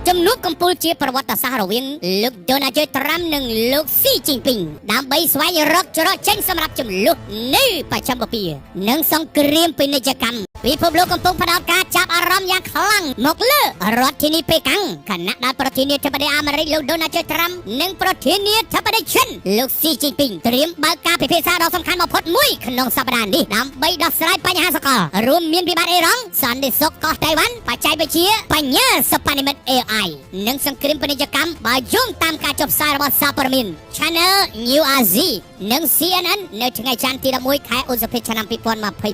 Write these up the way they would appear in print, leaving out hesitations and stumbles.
ជំនួបកម្ពុជាប្រវត្តិសាស្ត្ររវាងលោកដូណាល់ដត្រាំនិងលោកស៊ីជីនពីងដើម្បីស្វែងរកច្រកចេញសម្រាប់ចំនួននៅបច្ចឹមបពានិងសង្គ្រាមពាណិជ្ជកម្មពិភពលោកកំពុងផ្ដោតការចាប់អារម្មណ៍យ៉ាងខ្លាំងមកលើរដ្ឋធានីប៉េកាំងខណៈដែលប្រធានាធិបតីអាមេរិកលោកដូណាល់ដត្រាំនិងប្រធានាធិបតីចិនលោកស៊ីជីនពីងត្រៀមបើកការពិភាក្សាដ៏សំខាន់បំផុតមួយក្នុងសប្តាហ៍នេះដើម្បីដោះស្រាយបញ្ហាសកលរួមមានវិបត្តិអេរ៉ង់សន្តិសុខកោះតៃវ៉ាន់បច្ចេកវិទ្យាបញ្ញាសិប្បនិម្មិត AI និងសង្គ្រាមពាណិជ្ជកម្មបើយោងតាមការចុះផ្សាយរបស់សារព័ត៌មាន Channel New Asia និង CNN នៅថ្ងៃច័ន្ទទី11ខែឧសភាឆ្នាំ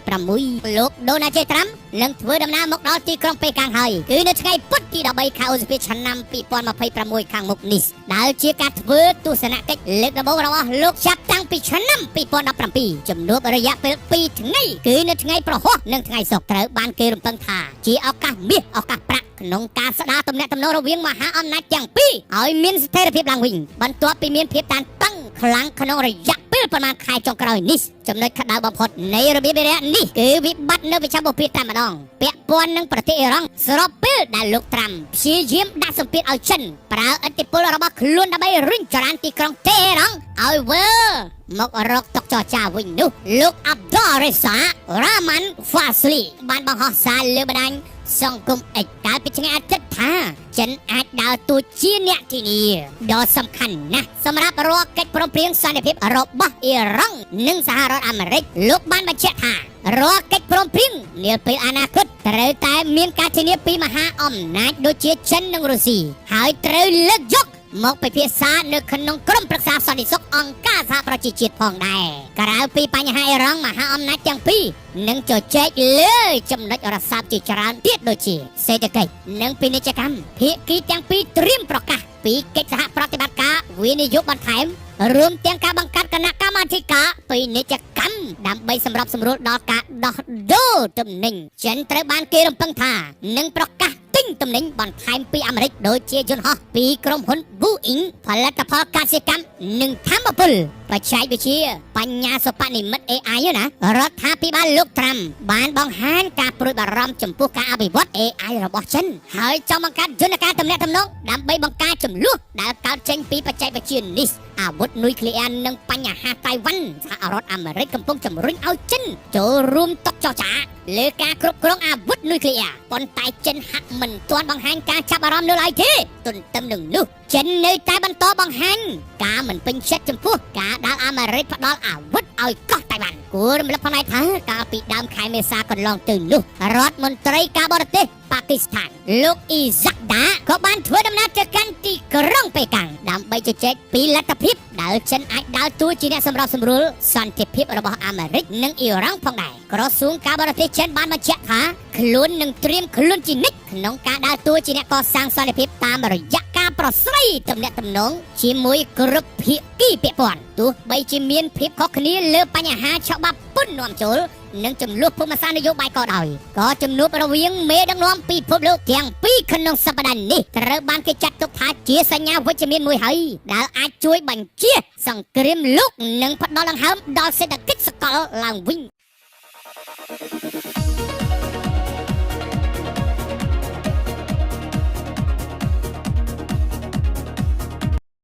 2026លោកដូណាល់ដត្រាំនឹងធ្វើដំណើរមកដល់ទីក្រុងប៉េកាំងហើយគឺនៅថ្ងៃពុធទី13ខែឧសភាឆ្នាំ2026ខាងមុខនេះដែលជាការធ្វើទស្សនកិច្ចលើកដំបូងរបស់លោកចាប់តាំងពីឆ្នាំ2017ជំនួបរយៈពេល2ថ្ងៃគឺនៅថ្ងៃប្រហ័សនិងថ្ងៃសុក្រត្រូវបានគេរំពឹងថាជាឱកាសមាសឱកាសប្រាក់ក្នុងការស្ដារទំនាក់ទំនងរវាងមហាអំណាចទាំងពីរឲ្យមានស្ថិរភាពឡើងវិញបន្ទាប់ពីមានភាពតានតឹងខ្លាំងក្នុងរយៈពេលប្រមាណខែចុងក្រោយនេះចំណុចក្តៅបំផុតនៃរបៀបវារៈនេះគឺវិបត្តិនៅវិច្ឆិមបពាតែម្ដងពាក់ព័ន្ធនឹងប្រទេសអ៊ីរ៉ង់ស្របពេលដែលលោកត្រាំព្យាយាមដាក់សម្ពាធឲ្យចិនប្រើឥទ្ធិពលរបស់ខ្លួនដើម្បីរុញច្រានទីក្រុងតេហេរ៉ង់ឲ្យវិលមករកតុចរចាវិញនោះលោកអាប់ដុលរេសារ៉ាម៉ាន់ហ្វាស្លីបានបង្ហោះសារលើបណ្ដាញសង្គមអិចកាលពីថ្ងៃអាទិត្យថាចិនអាចដើរតួជាអ្នកធានាដ៏សំខាន់ណាស់សម្រាប់រាល់កិច្ចព្រមព្រៀងសន្តិភាពរបស់អ៊ីរ៉ង់និងសហរដ្ឋអាមេរិកលោកបានបញ្ជាក់ថារាល់កិច្ចព្រមព្រៀងនាពេលអនាគតត្រូវតែមានការធានាពីមហាអំណាចដូចជាចិននិងរុស្ស៊ីហើយត្រូវលើកយកមកពិភាក្សានៅក្នុងក្រុមប្រឹក្សាសន្តិសុខអង្គការសហប្រជាជាតិផងដែរក្រៅពីបញ្ហាអ៊ីរ៉ង់មហាអំណាចទាំងពីរនឹងជជែកលើចំណុចរស័ព្ទជាច្រើនទៀតដូចជាសេដ្ឋកិច្ចនិងពាណិជ្ជកម្មភាគីទាំងពីរត្រៀមប្រកាសពីកិច្ចសហប្រតិបត្តិការវិនិយោគបន្ថែមរួមទាំងការបង្កើតគណៈកម្មាធិការពាណិជ្ជកម្មដើម្បីសម្របសម្រួលដល់ការដោះដូរទំនិញចិនត្រូវបានគេរំពឹងថានឹងប្រកាសទិញទំនិញបន្ថែមពីអាមេរិកដូចជាយន្តហោះពីក្រុមហ៊ុន Boeing ផលិតផលកសិកម្មនិងធម្មពលបច្ចេកវិទ្យាបញ្ញាសិប្បនិម្មិត AI ណារដ្ឋាភិបាលលោកត្រាំបានបង្ហាញការព្រួយបារម្ភចំពោះការអភិវឌ្ឍ AI របស់ចិនហើយចង់បង្កើតយន្តការទំនាក់ទំនងដើម្បីបង្ការចំនួនដែលកើតចេញពីបច្ចេកវិទ្យានេះអាវុធនុយក្លេអ៊ែរនិងបញ្ហាតៃវ៉ាន់សហរដ្ឋអាមេរិកកំពុងជំរុញឲ្យចិនចូលរួមតុចរចាលើការគ្រប់គ្រងអាវុធនុយក្លេអ៊ែរប៉ុន្តែចិនហាក់មិនទាន់បង្ហាញការចាប់អារម្មណ៍នៅឡើយទេទន្ទឹមនឹងនោះចិននៅតែបន្តបង្ហាញការមិនពេញចិត្តចំពោះការដែលអាមេរិកផ្ដល់អាវុធឲ្យកោះតៃវ៉ាន់គួររំលឹកផងដែរថាកាលពីដើមខែមេសាកន្លងទៅនោះរដ្ឋមន្ត្រីការបរទេសប៉ាគីស្ថានលោកអ៊ីហ្សាក់ដាក៏បានធ្វើដំណើរទៅកាន់ទីក្រុងប៉េកាំងដើម្បីជជែកពីលទ្ធភាពដែលចិនអាចដើរតួជាអ្នកសម្របសម្រួលសន្តិភាពរបស់អាមេរិកនិងអ៊ីរ៉ង់ផងដែរក្រសួងការបរទេសចិនបានបញ្ជាក់ថាខ្លួននឹងត្រៀមខ្លួនជានិច្ចក្នុងការដើរតួជាអ្នកកសាងសន្តិភាពតាមរយៈការប្រស្រ័យទំនាក់ទំនងជាមួយគ្រប់ភាគីពាក់ព័ន្ធទោះបីជាមានភាពខុសគ្នាលើបញ្ហាច្បាប់ពន្ធនាំចូលនិងចំនួនភូមិសាស្ត្រនយោបាយក៏ដោយក៏ជំនួបរវាងមេដឹកនាំពិភពលោកទាំងពីរក្នុងសប្តាហ៍នេះត្រូវបានគេចាត់ទុកថាជាសញ្ញាវិជ្ជមានមួយហើយដែលអាចជួយបញ្ជៀសសង្គ្រាមលោកនិងផ្ដល់ដង្ហើមដល់សេដ្ឋកិច្ចសកលឡើងវិញ